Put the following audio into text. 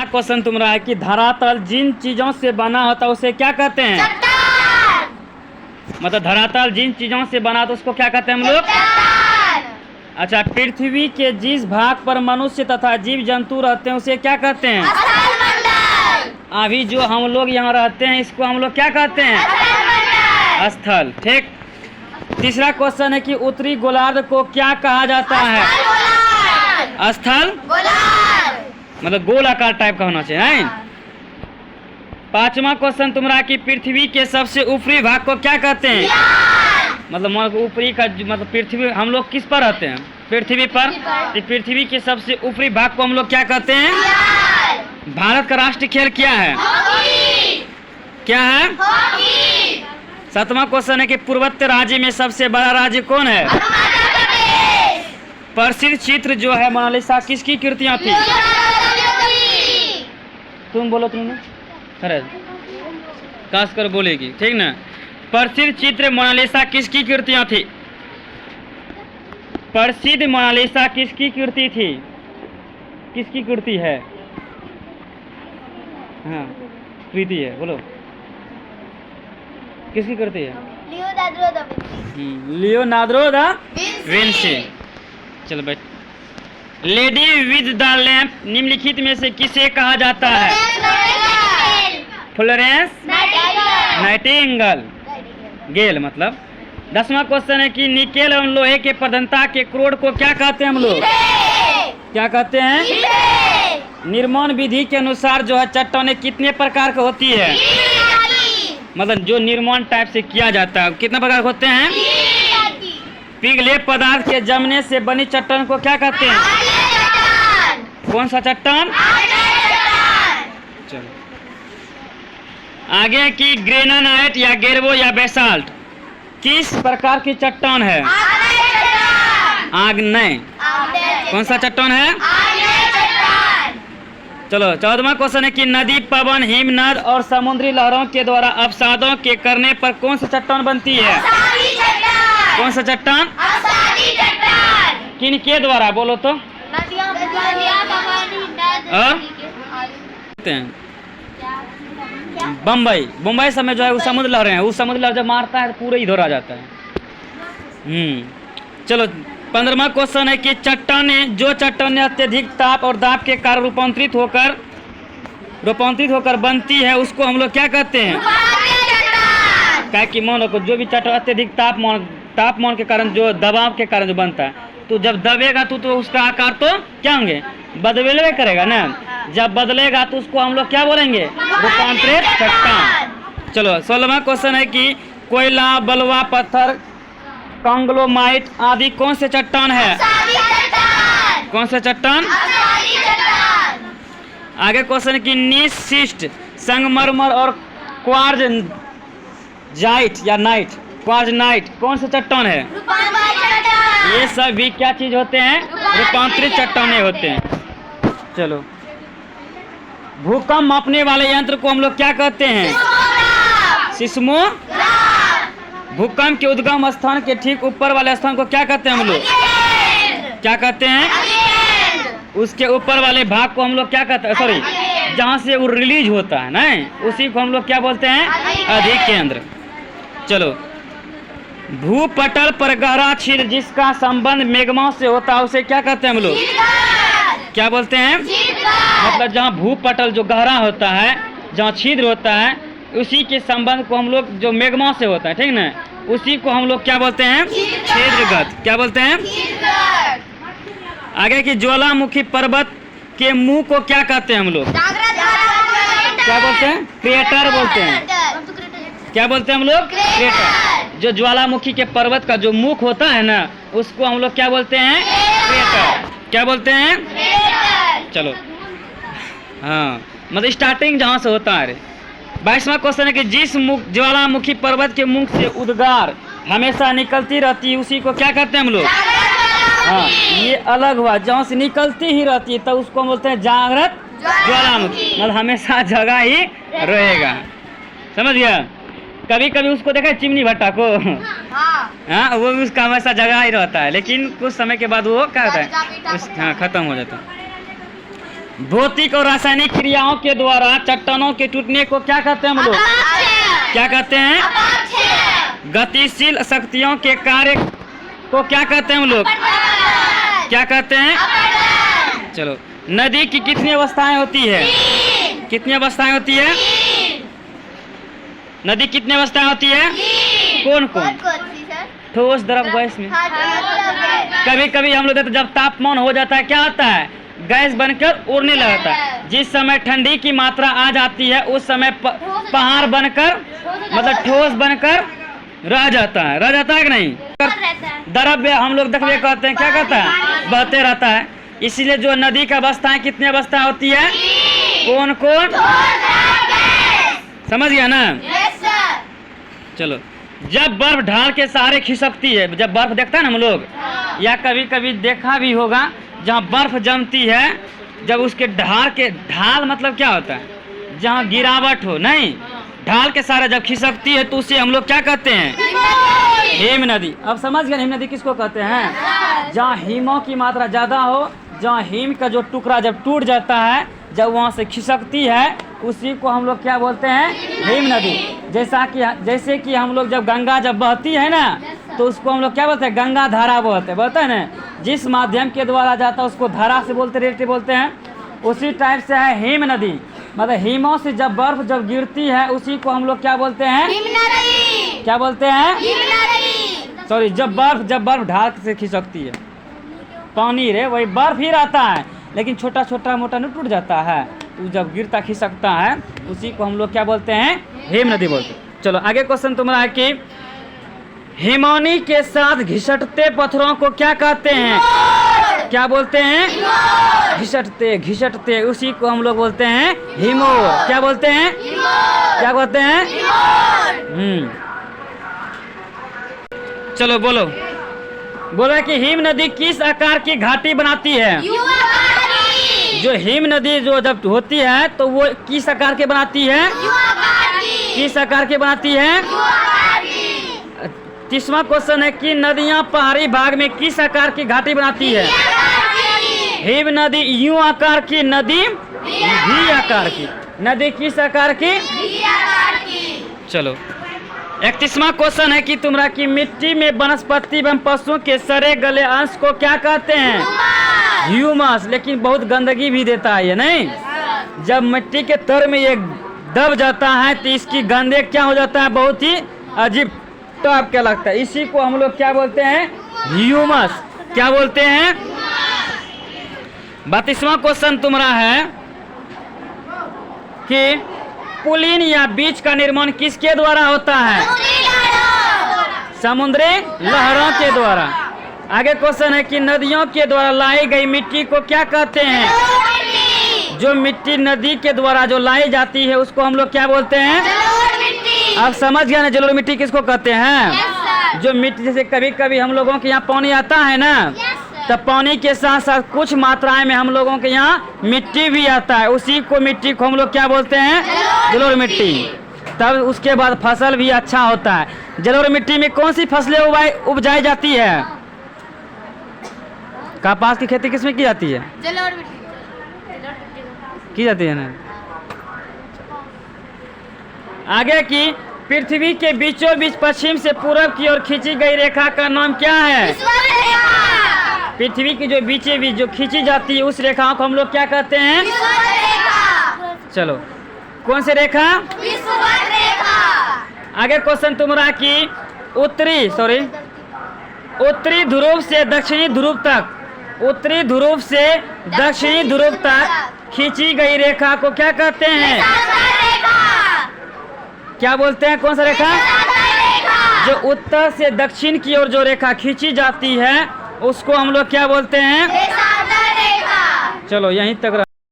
Question तुम्हारा है कि धरातल जिन चीजों से बना होता है उसे क्या कहते हैं? मतलब धरातल जिन चीजों से बना तो उसको क्या कहते हैं हम लोग? अच्छा, पृथ्वी के जिस भाग पर मनुष्य तथा जीव जंतु रहते हैं उसे क्या कहते हैं? अभी जो हम लोग यहाँ रहते हैं इसको हम लोग क्या कहते हैं? स्थल। ठीक। तीसरा क्वेश्चन है कि उत्तरी गोलार्ध को क्या कहा जाता है? स्थल। मतलब गोल आकार टाइप का होना चाहिए। पांचवा क्वेश्चन तुम्हारा कि पृथ्वी के सबसे ऊपरी भाग को क्या कहते हैं? मतलब ऊपरी का मतलब पृथ्वी, हम लोग किस पर रहते हैं? पृथ्वी पर। तो पृथ्वी के सबसे ऊपरी भाग को हम लोग क्या कहते हैं? भारत का राष्ट्रीय खेल क्या है? क्या है? सातवां क्वेश्चन है कि पूर्वोत्तर राज्य में सबसे बड़ा राज्य कौन है? प्रसिद्ध चित्र जो है मोनालिसा किसकी कृतियां थी? तुम बोलो। तुमने अरे खास कर बोलेगी, ठीक ना। प्रसिद्ध चित्र मोनालिसा किसकी कृतियां थी? प्रसिद्ध मोनालिसा किसकी कृति थी? किसकी कृति है? हाँ, कृति है, बोलो किसकी कृति है? Leonardo da Vinci. चलो बैठ। लेडी विद द लैंप निम्नलिखित में से किसे कहा जाता है? Florence Nightingale. गेल मतलब। 10वां क्वेश्चन है कि निकेल एवं लोहे के प्रधानता के क्रोड को क्या कहते हैं हम लोग? क्या कहते हैं? निर्माण विधि के अनुसार जो है चट्टानें कितने प्रकार की होती है? मतलब जो निर्माण टाइप से किया जाता है कितने प्रकार होते हैं? पिघले पदार्थ के जमने से बनी चट्टान को क्या कहते हैं? कौन सा चट्टान? चलो आगे की ग्रेनाइट या गेरबो या बेसाल्ट किस प्रकार की चट्टान है? आग्नेय। कौन सा चट्टान है? चलो 14वां क्वेश्चन है कि नदी, पवन, हिमनद और समुद्री लहरों के द्वारा अवसादों के करने पर कौन सा चट्टान बनती है? कौन सा चट्टान? किन के द्वारा बोलो तो? बम्बई समय जो है वो समुद्र लहरें हैं, उस समुद्र लहर जब मारता है तो पूरे इधर आ जाता है। चलो 15वां क्वेश्चन है कि चट्टानें जो चट्टानें अत्यधिक ताप और दाब के कारण रूपांतरित होकर बनती है उसको हम लोग क्या कहते हैं? क्या कि मान लो जो भी चट्टान अत्यधिक तापमान के कारण जो दबाव के कारण जो बनता है तो जब दबेगा तो उसका आकार तो क्या होंगे? बदले करेगा ना। जब बदलेगा तो उसको हम लोग क्या बोलेंगे? रूपांतरित चट्टान। चलो 16वां क्वेश्चन है कि कोयला, बलुआ, पत्थर, कांग्लोमाइट आदि कौन से चट्टान है? कौन सा चट्टान? आगे क्वेश्चन की नीस, शिस्ट, संगमरमर और क्वार्ज़ या नाइट कौन से चट्टान है? ये सभी क्या चीज होते हैं? रूपांतरित चट्टानें होते हैं। चलो भूकंप मापने वाले यंत्र को हम लोग क्या कहते हैं? सिस्मोग्राफ। भूकंप के उद्गम स्थान के ठीक ऊपर वाले स्थान को क्या कहते हैं हम लोग? क्या कहते हैं? उसके ऊपर वाले भाग को हम लोग क्या कहते हैं? सॉरी, जहाँ से वो रिलीज होता है ना, उसी को हम लोग क्या बोलते हैं? अधिकेंद्र। चलो भूपटल पर गहरा छिद्र जिसका संबंध मेगमा से होता है उसे क्या कहते हैं हम लोग? क्या बोलते हैं? मतलब जहाँ भूपटल जो गहरा होता है, जहाँ छिद्र होता है, उसी के संबंध को हम लोग जो मेगमा से होता है, ठीक ना, उसी को हम लोग क्या बोलते हैं? छिद्रगत। क्या बोलते हैं? आगे की ज्वालामुखी पर्वत के मुंह को क्या कहते हैं हम लोग? क्या बोलते हैं? क्रेटर बोलते हैं। क्या बोलते हैं हम लोग? क्रेटर। जो ज्वालामुखी के पर्वत का जो मुख होता है ना, उसको हम लोग क्या बोलते हैं? क्रेटर। क्या बोलते हैं? चलो हाँ, मतलब स्टार्टिंग जहाँ से होता है। 22वां क्वेश्चन है कि जिस ज्वालामुखी पर्वत के मुख से उद्गार हमेशा निकलती रहती है उसी को क्या कहते हैं हम लोग? हाँ, ये अलग हुआ, जहाँ से निकलती ही रहती है तो उसको बोलते हैं जागृत ज्वालामुखी। मतलब हमेशा जगह ही रहेगा। समझ गया? कभी कभी उसको देखा चिमनी भट्टा को, हाँ, वो भी उसका हमेशा जगह ही रहता है, लेकिन कुछ समय के बाद वो क्या होता है? हाँ, खत्म हो जाता है। भौतिक और रासायनिक क्रियाओं के द्वारा चट्टानों के टूटने को क्या कहते हैं हम लोग? क्या कहते हैं? गतिशील शक्तियों के कार्य को क्या कहते हैं हम लोग? क्या कहते हैं? चलो, नदी की कितनी अवस्थाएं होती है? कितनी अवस्थाएं होती है? नदी कितनी अवस्थाएं होती है? कौन कौन? ठोस, द्रव, गैस में। कभी कभी हम लोग देखते जब तापमान हो जाता है क्या होता है? गैस बनकर उड़ने लगता है। जिस समय ठंडी की मात्रा आ जाती है उस समय पहाड़ बनकर मतलब ठोस बनकर रह जाता है। रह जाता है कि नहीं? द्रव्य हम लोग देखते कहते हैं क्या कहता है? बहते रहता है। इसीलिए जो नदी का अवस्थाएं कितनी अवस्था होती है? कौन कौन? समझ गया ना? चलो, जब बर्फ ढाल के सहारे खिसकती है, जब बर्फ देखता है ना हम लोग, या कभी कभी देखा भी होगा जहाँ बर्फ जमती है, जब उसके ढाल मतलब क्या होता है? जहाँ गिरावट हो, नहीं, ढाल के सहारे जब खिसकती है तो उसे हम लोग क्या कहते हैं? हिम नदी। अब समझ गए हिम नदी किसको कहते हैं? जहाँ हिमों की मात्रा ज्यादा हो, जहाँ हिम का जो टुकड़ा जब टूट जाता है, जब वहाँ से खिसकती है, उसी को हम लोग क्या बोलते हैं? हिम नदी। जैसे कि हम लोग जब गंगा जब बहती है ना, तो उसको हम लोग क्या बोलते हैं? गंगा धारा बोलते हैं ना। जिस माध्यम के द्वारा जाता है उसको धारा से बोलते हैं। उसी टाइप से है हिम नदी, मतलब हिमों से जब बर्फ जब गिरती है उसी को हम लोग क्या बोलते हैं? हिम नदी। क्या बोलते हैं? हिम नदी। सॉरी, जब बर्फ ढाल से खिसकती है, पानी रे वही बर्फ ही रहता है, लेकिन छोटा छोटा मोटा नहीं टूट जाता है, तो जब गिरता खिसकता है उसी को हम लोग क्या बोलते हैं? हिम नदी बोलते हैं। चलो, आगे क्वेश्चन तुम्हारा है कि हिमौनी के साथ घिसटते पत्थरों को क्या कहते हैं? क्या बोलते हैं? घिसटते उसी को हम लोग बोलते हैं हिमोर। क्या बोलते हैं? क्या बोलते हैं? चलो बोलो कि हिम नदी किस आकार की घाटी बनाती है? जो हिम नदी जो जब होती है तो वो किस आकार के बनाती है? किस आकार के बनाती है? 30वां क्वेश्चन है कि नदियां पहाड़ी भाग में किस आकार की घाटी बनाती है? हिम नदी यू आकार की, नदी भी आकार की। नदी किस आकार की? चलो, 31वां क्वेश्चन है कि तुम्हारा की मिट्टी में वनस्पति एवं पशुओं के सड़े गले अंश को क्या कहते हैं? ह्यूमस। लेकिन बहुत गंदगी भी देता है ये, नहीं? जब मिट्टी के तर में ये दब जाता है तो इसकी गंदे क्या हो जाता है? बहुत ही अजीब टाइप क्या लगता है। इसी को हम लोग क्या बोलते हैं? ह्यूमस। क्या बोलते हैं? 32वां क्वेश्चन तुम्हारा है कि पुलिन या बीज का निर्माण किसके द्वारा होता है? समुद्री लहरों के द्वारा। आगे क्वेश्चन है कि नदियों के द्वारा लाई गई मिट्टी को क्या कहते हैं? जो मिट्टी नदी के द्वारा जो लाई जाती है उसको हम लोग क्या बोलते हैं? आप समझ गए ना जलोढ़ मिट्टी किसको कहते हैं? जो मिट्टी, जैसे कभी कभी हम लोगों के यहाँ पानी आता है ना, तब पानी के साथ साथ कुछ मात्राएं में हम लोगों के यहाँ मिट्टी भी आता है, उसी को मिट्टी को हम लोग क्या बोलते हैं? जलोढ़ मिट्टी। तब उसके बाद फसल भी अच्छा होता है। जलोढ़ मिट्टी में कौन सी फसलें उपजाई जाती है? कपास की खेती किसमें की जाती है? जलोढ़ मिट्टी की जाती है ना। आगे की पृथ्वी के बीचों बीच पश्चिम से पूरब की ओर खींची गई रेखा का नाम क्या है? पृथ्वी की जो बीचे बीच जो खींची जाती है उस रेखा को हम लोग क्या कहते हैं? चलो, कौन सी रेखा? आगे क्वेश्चन तुम्हारा कि उत्तरी ध्रुव से दक्षिणी ध्रुव तक, उत्तरी ध्रुव से दक्षिणी ध्रुव तक खींची गई रेखा को क्या कहते हैं? क्या बोलते हैं? कौन सा रेखा? जो उत्तर से दक्षिण की ओर जो रेखा खींची जाती है उसको हम लोग क्या बोलते हैं? चलो, यहीं तक